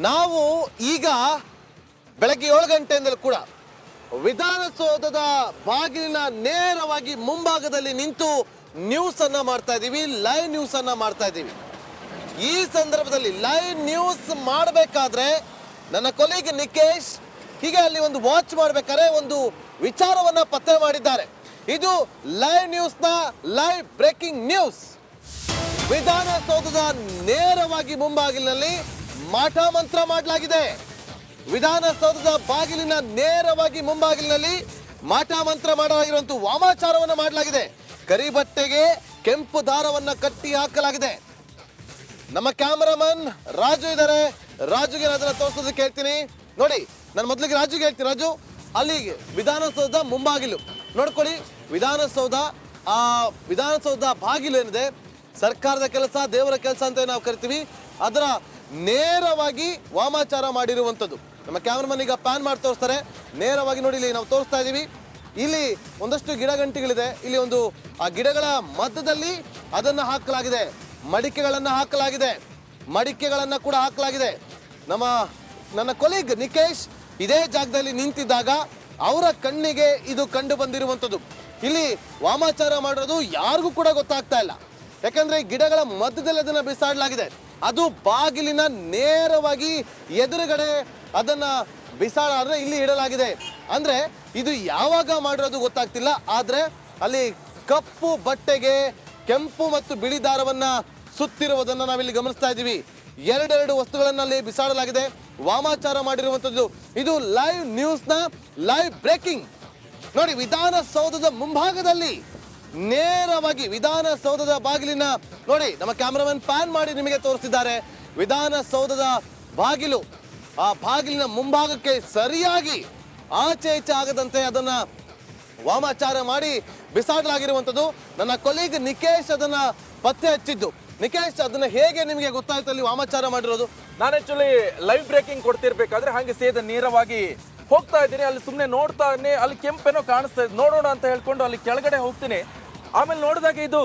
ನಾವು ಈಗ ಬೆಳಗ್ಗೆ 7 ಗಂಟೆಯಿಂದಲೂ ಕೂಡ ವಿಧಾನಸೌಧದ ಬಾಗಿಲಿನ ನೇರವಾಗಿ ಮುಂಭಾಗದಲ್ಲಿ ನಿಂತು ನ್ಯೂಸ್ ಅನ್ನ ಮಾಡ್ತಾ ಇದ್ದೀವಿ, ಲೈವ್ ನ್ಯೂಸ್ ಅನ್ನ ಮಾಡ್ತಾ ಇದ್ದೀವಿ. ಈ ಸಂದರ್ಭದಲ್ಲಿ ಲೈವ್ ನ್ಯೂಸ್ ಮಾಡಬೇಕಾದ್ರೆ ನನ್ನ ಕೊಲೀಗ್ ನಿಕೇಶ್ ಹೀಗೆ ಅಲ್ಲಿ ಒಂದು ವಾಚ್ ಮಾಡಬೇಕಾದ್ರೆ ಒಂದು ವಿಚಾರವನ್ನ ಪತ್ತೆ ಮಾಡಿದ್ದಾರೆ. ಇದು ಲೈವ್ ನ್ಯೂಸ್ನ ಲೈವ್ ಬ್ರೇಕಿಂಗ್ ನ್ಯೂಸ್. ವಿಧಾನಸೌಧದ ನೇರವಾಗಿ ಮುಂಭಾಗಿಲಿನಲ್ಲಿ ಮಾಟ ಮಂತ್ರ ಮಾಡಲಾಗಿದೆ. ವಿಧಾನಸೌಧದ ಬಾಗಿಲಿನ ನೇರವಾಗಿ ಮುಂಭಾಗಿಲಿನಲ್ಲಿ ಮಾಟ ಮಂತ್ರ ಮಾಡಲಾಗಿರುವಂತ ವಾಮಾಚಾರವನ್ನು ಮಾಡಲಾಗಿದೆ. ಕರಿಬಟ್ಟೆಗೆ ಕೆಂಪು ದಾರವನ್ನ ಕಟ್ಟಿ ಹಾಕಲಾಗಿದೆ. ನಮ್ಮ ಕ್ಯಾಮರಾಮನ್ ರಾಜು ಇದ್ದಾರೆ, ರಾಜುಗೆ ಅದನ್ನ ತೋರಿಸೋದಕ್ಕೆ ಹೇಳ್ತೀನಿ. ನೋಡಿ, ನಾನು ಮೊದಲಿಗೆ ರಾಜುಗೆ ಹೇಳ್ತೀನಿ. ರಾಜು, ಅಲ್ಲಿ ವಿಧಾನಸೌಧ ಮುಂಭಾಗಿಲು ನೋಡ್ಕೊಳ್ಳಿ. ವಿಧಾನಸೌಧ ಬಾಗಿಲು ಏನಿದೆ, ಸರ್ಕಾರದ ಕೆಲಸ, ದೇವರ ಕೆಲಸ ಅಂತ ನಾವು ಕರಿತೀವಿ, ಅದರ ನೇರವಾಗಿ ವಾಮಾಚಾರ ಮಾಡಿರುವಂಥದ್ದು. ನಮ್ಮ ಕ್ಯಾಮರಾಮನ್ ಈಗ ಪ್ಯಾನ್ ಮಾಡಿ ತೋರಿಸ್ತಾರೆ. ನೇರವಾಗಿ ನೋಡಿ, ಇಲ್ಲಿ ನಾವು ತೋರಿಸ್ತಾ ಇದ್ದೀವಿ. ಇಲ್ಲಿ ಒಂದಷ್ಟು ಗಿಡಗಂಟಿಗಳಿದೆ. ಇಲ್ಲಿ ಒಂದು ಆ ಗಿಡಗಳ ಮಧ್ಯದಲ್ಲಿ ಅದನ್ನು ಹಾಕಲಾಗಿದೆ, ಮಡಿಕೆಗಳನ್ನು ಹಾಕಲಾಗಿದೆ, ಮಡಿಕೆಗಳನ್ನ ಕೂಡ ಹಾಕಲಾಗಿದೆ. ನನ್ನ ಕೊಲೀಗ್ ನಿಕೇಶ್ ಇದೇ ಜಾಗದಲ್ಲಿ ನಿಂತಿದ್ದಾಗ ಅವರ ಕಣ್ಣಿಗೆ ಇದು ಕಂಡು ಬಂದಿರುವಂಥದ್ದು. ಇಲ್ಲಿ ವಾಮಾಚಾರ ಮಾಡಿರೋದು ಯಾರಿಗೂ ಕೂಡ ಗೊತ್ತಾಗ್ತಾ ಇಲ್ಲ. ಯಾಕಂದ್ರೆ ಗಿಡಗಳ ಮಧ್ಯದಲ್ಲಿ ಅದನ್ನ ಬಿಸಾಡಲಾಗಿದೆ. ಅದು ಬಾಗಿಲಿನ ನೇರವಾಗಿ ಎದುರುಗಡೆ ಅದನ್ನ ಬಿಸಾಡ ಇಲ್ಲಿ ಇಡಲಾಗಿದೆ. ಅಂದ್ರೆ ಇದು ಯಾವಾಗ ಮಾಡಿರೋದು ಗೊತ್ತಾಗ್ತಿಲ್ಲ. ಆದ್ರೆ ಅಲ್ಲಿ ಕಪ್ಪು ಬಟ್ಟೆಗೆ ಕೆಂಪು ಮತ್ತು ಬಿಳಿ ದಾರವನ್ನ ಸುತ್ತಿರುವುದನ್ನ ನಾವಿಲ್ಲಿ ಗಮನಿಸ್ತಾ ಇದ್ದೀವಿ. ಎರಡೆರಡು ವಸ್ತುಗಳನ್ನ ಅಲ್ಲಿ ಬಿಸಾಡಲಾಗಿದೆ, ವಾಮಾಚಾರ ಮಾಡಿರುವಂತದ್ದು. ಇದು ಲೈವ್ ನ್ಯೂಸ್ನ ಲೈವ್ ಬ್ರೇಕಿಂಗ್. ನೋಡಿ, ವಿಧಾನಸೌಧದ ಮುಂಭಾಗದಲ್ಲಿ ನೇರವಾಗಿ ವಿಧಾನಸೌಧದ ಬಾಗಿಲಿನ ನೋಡಿ, ನಮ್ಮ ಕ್ಯಾಮರಾಮನ್ ಪ್ಯಾನ್ ಮಾಡಿ ನಿಮಗೆ ತೋರಿಸ್ತಿದ್ದಾರೆ. ವಿಧಾನಸೌಧದ ಬಾಗಿಲು, ಆ ಬಾಗಿಲಿನ ಮುಂಭಾಗಕ್ಕೆ ಸರಿಯಾಗಿ ಆಚೆ ಈಚೆ ಆಗದಂತೆ ಅದನ್ನ ವಾಮಾಚಾರ ಮಾಡಿ ಬಿಸಾಡಲಾಗಿರುವಂಥದ್ದು. ನನ್ನ ಕೊಲೀಗ್ ನಿಕೇಶ್ ಅದನ್ನ ಪತ್ತೆ ಹಚ್ಚಿದ್ದು. ನಿಕೇಶ್, ಅದನ್ನ ಹೇಗೆ ನಿಮಗೆ ಗೊತ್ತಾಯ್ತು ಅಲ್ಲಿ ವಾಮಾಚಾರ ಮಾಡಿರೋದು? ನಾನು ಆಕ್ಚುಲಿ ಲೈವ್ ಬ್ರೇಕಿಂಗ್ ಕೊಡ್ತಿರ್ಬೇಕಾದ್ರೆ ಹಾಗೆ ಸೇದ ನೇರವಾಗಿ ಹೋಗ್ತಾ ಇದ್ದೀನಿ. ಅಲ್ಲಿ ಸುಮ್ಮನೆ ನೋಡ್ತಾನೆ, ಅಲ್ಲಿ ಕೆಂಪೇನೋ ಕಾಣಿಸ್ತಾ ಇದೆ, ನೋಡೋಣ ಅಂತ ಹೇಳ್ಕೊಂಡು ಅಲ್ಲಿ ಕೆಳಗಡೆ ಹೋಗ್ತೀನಿ. ಆಮೇಲೆ ನೋಡಿದಾಗ ಇದು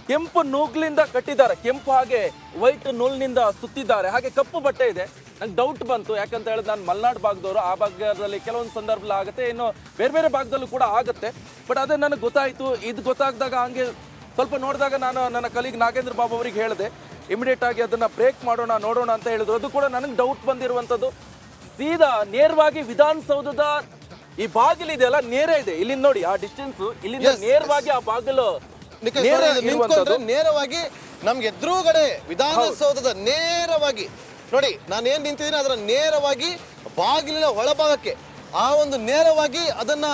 ಕೆಂಪು ನೂಗ್ಲಿಂದ ಕಟ್ಟಿದ್ದಾರೆ, ಕೆಂಪು ಹಾಗೆ ವೈಟ್ ನೂಲ್ನಿಂದ ಸುತ್ತಿದ್ದಾರೆ, ಹಾಗೆ ಕಪ್ಪು ಬಟ್ಟೆ ಇದೆ. ನಂಗೆ ಡೌಟ್ ಬಂತು, ಯಾಕಂತ ಹೇಳಿದ್ರೆ ನಾನು ಮಲೆನಾಡು ಭಾಗದವರು, ಆ ಭಾಗದಲ್ಲಿ ಕೆಲವೊಂದು ಸಂದರ್ಭದಲ್ಲಿ ಆಗುತ್ತೆ, ಇನ್ನು ಬೇರೆ ಬೇರೆ ಭಾಗದಲ್ಲೂ ಕೂಡ ಆಗುತ್ತೆ. ಬಟ್ ಅದೇ ನನಗೆ ಗೊತ್ತಾಯಿತು. ಇದು ಗೊತ್ತಾಗ್ದಾಗ ಹಂಗೆ ಸ್ವಲ್ಪ ನೋಡಿದಾಗ ನಾನು ನನ್ನ ಕಲೀಗ್ ನಾಗೇಂದ್ರ ಬಾಬು ಅವರಿಗೆ ಹೇಳಿದೆ, ಇಮಿಡಿಯೇಟ್ ಆಗಿ ಅದನ್ನ ಬ್ರೇಕ್ ಮಾಡೋಣ, ನೋಡೋಣ ಅಂತ ಹೇಳಿದ್ರು. ಅದು ಕೂಡ ನನಗೆ ಡೌಟ್ ಬಂದಿರುವಂಥದ್ದು. ಸೀದಾ ನೇರವಾಗಿ ವಿಧಾನಸೌಧದ ಈ ಬಾಗಿಲು ಇದೆಯಲ್ಲ, ನೇರ ಇದೆ. ಇಲ್ಲಿಂದ ನೋಡಿ ಆ ಡಿಸ್ಟೆನ್ಸ್, ಇಲ್ಲಿಂದ ನೇರವಾಗಿ ಆ ಬಾಗಿಲು ನೇರವಾಗಿ ನಮ್ಗೆ ಎದುರುಗಡೆ ವಿಧಾನಸೌಧದ ನೇರವಾಗಿ ನೋಡಿ, ನಾನು ಏನ್ ನಿಂತಿದ್ದೀನಿ ಅದರ ನೇರವಾಗಿ ಬಾಗಿಲಿನ ಒಳಭಾಗಕ್ಕೆ ಆ ಒಂದು ನೇರವಾಗಿ ಅದನ್ನ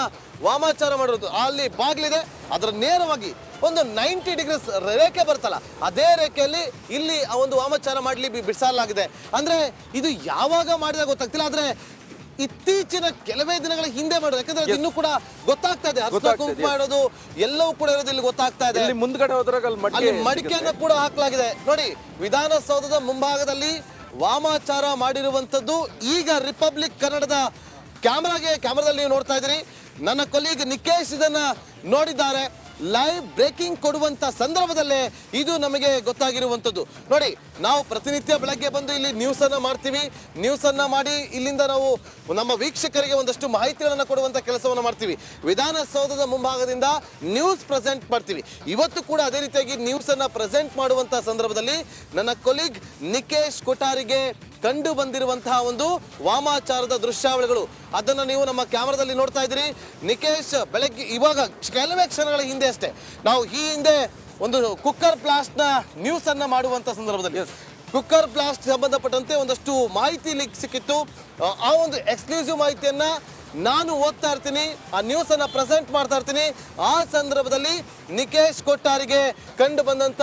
ವಾಮಾಚಾರ ಮಾಡಿರೋದು. ಅಲ್ಲಿ ಬಾಗಿಲಿದೆ, ಅದರ ನೇರವಾಗಿ ಒಂದು 90 ಡಿಗ್ರೀಸ್ ರೇಖೆ ಬರ್ತಲ್ಲ, ಅದೇ ರೇಖೆಯಲ್ಲಿ ಇಲ್ಲಿ ಆ ಒಂದು ವಾಮಾಚಾರ ಮಾಡ್ಲಿ ಬಿಡಿಸಲಾಗಿದೆ. ಅಂದ್ರೆ ಇದು ಯಾವಾಗ ಮಾಡಿದಾಗ ಗೊತ್ತಾಗ್ತಿಲ್ಲ, ಆದ್ರೆ ಇತ್ತೀಚಿನ ಕೆಲವೇ ದಿನಗಳ ಹಿಂದೆ ಮಾಡೋದು. ಯಾಕಂದ್ರೆ ಇನ್ನೂ ಕೂಡ ಗೊತ್ತಾಗ್ತಾ ಇದೆ, ಕುಂಕುಮ ಮಾಡೋದು ಎಲ್ಲವೂ ಕೂಡ ಇರೋದು ಇಲ್ಲಿ ಗೊತ್ತಾಗ್ತಾ ಇದೆ. ಮುಂದ್ಗಡೆ ಹೋದಾಗ ಅಲ್ಲಿ ಮಡಿಕೆಯನ್ನು ಕೂಡ ಹಾಕಲಾಗಿದೆ. ನೋಡಿ, ವಿಧಾನಸೌಧದ ಮುಂಭಾಗದಲ್ಲಿ ವಾಮಾಚಾರ ಮಾಡಿರುವಂತದ್ದು. ಈಗ ರಿಪಬ್ಲಿಕ್ ಕನ್ನಡದ ಕ್ಯಾಮರಾದಲ್ಲಿ ನೀವು ನೋಡ್ತಾ ಇದ್ದೀರಿ. ನನ್ನ ಕೊಲೀಗ್ ನಿಕೇಶ್ ಇದನ್ನ ನೋಡಿದ್ದಾರೆ. ಲೈವ್ ಬ್ರೇಕಿಂಗ್ ಕೊಡುವಂತ ಸಂದರ್ಭದಲ್ಲೇ ಇದು ನಮಗೆ ಗೊತ್ತಾಗಿರುವಂತದ್ದು. ನೋಡಿ, ನಾವು ಪ್ರತಿನಿತ್ಯ ಬೆಳಗ್ಗೆ ಬಂದು ಇಲ್ಲಿ ನ್ಯೂಸ್ ಅನ್ನ ಮಾಡ್ತೀವಿ. ನ್ಯೂಸ್ ಅನ್ನ ಮಾಡಿ ಇಲ್ಲಿಂದ ನಾವು ನಮ್ಮ ವೀಕ್ಷಕರಿಗೆ ಒಂದಷ್ಟು ಮಾಹಿತಿಗಳನ್ನ ಕೊಡುವಂತ ಕೆಲಸವನ್ನ ಮಾಡ್ತೀವಿ. ವಿಧಾನಸೌಧದ ಮುಂಭಾಗದಿಂದ ನ್ಯೂಸ್ ಪ್ರೆಸೆಂಟ್ ಮಾಡ್ತೀವಿ. ಇವತ್ತು ಕೂಡ ಅದೇ ರೀತಿಯಾಗಿ ನ್ಯೂಸ್ ಅನ್ನ ಪ್ರೆಸೆಂಟ್ ಮಾಡುವಂತ ಸಂದರ್ಭದಲ್ಲಿ ನನ್ನ ಕೊಲೀಗ್ ನಿಕೇಶ್ ಕೊಠಾರಿಗೆ ಕಂಡು ಬಂದಿರುವಂತಹ ಒಂದು ವಾಮಾಚಾರದ ದೃಶ್ಯಾವಳಿಗಳು, ಅದನ್ನ ನೀವು ನಮ್ಮ ಕ್ಯಾಮರಾದಲ್ಲಿ ನೋಡ್ತಾ ಇದ್ದೀರಿ. ನಿಕೇಶ್, ಬೆಳಗ್ಗೆ ಇವಾಗ ಕೆಲವೇ ಕ್ಷಣಗಳ ಹಿಂದೆ ಅಷ್ಟೇ ನಾವು ಈ ಹಿಂದೆ ಒಂದು ಕುಕ್ಕರ್ ಬ್ಲಾಸ್ಟ್ ನ ನ್ಯೂಸ್ ಅನ್ನ ಮಾಡುವಂತ ಸಂದರ್ಭದಲ್ಲಿ ಕುಕ್ಕರ್ ಬ್ಲಾಸ್ಟ್ ಸಂಬಂಧಪಟ್ಟಂತೆ ಒಂದಷ್ಟು ಮಾಹಿತಿ ಸಿಕ್ಕಿತ್ತು. ಆ ಒಂದು ಎಕ್ಸ್ಕ್ಲೂಸಿವ್ ಮಾಹಿತಿಯನ್ನ ನಾನು ಓದ್ತಾ ಇರ್ತೀನಿ, ಆ ನ್ಯೂಸ್ ಅನ್ನ ಪ್ರೆಸೆಂಟ್ ಮಾಡ್ತಾ ಇರ್ತೀನಿ. ಆ ಸಂದರ್ಭದಲ್ಲಿ ನಿಕೇಶ್ ಕೊಟ್ಟಾರಿಗೆ ಕಂಡು ಬಂದಂತ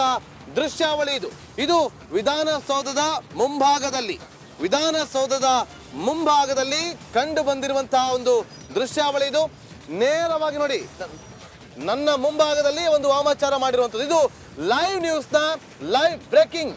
ದೃಶ್ಯಾವಳಿ ಇದು ವಿಧಾನಸೌಧದ ಮುಂಭಾಗದಲ್ಲಿ ಕಂಡು ಬಂದಿರುವಂತಹ ಒಂದು ದೃಶ್ಯಾವಳಿ. ಇದು ನೇರವಾಗಿ ನೋಡಿ, ನನ್ನ ಮುಂಭಾಗದಲ್ಲಿ ಒಂದು ವಾಮಾಚಾರ ಮಾಡಿರುವಂಥದ್ದು. ಇದು ಲೈವ್ ನ್ಯೂಸ್ನ ಲೈವ್ ಬ್ರೇಕಿಂಗ್.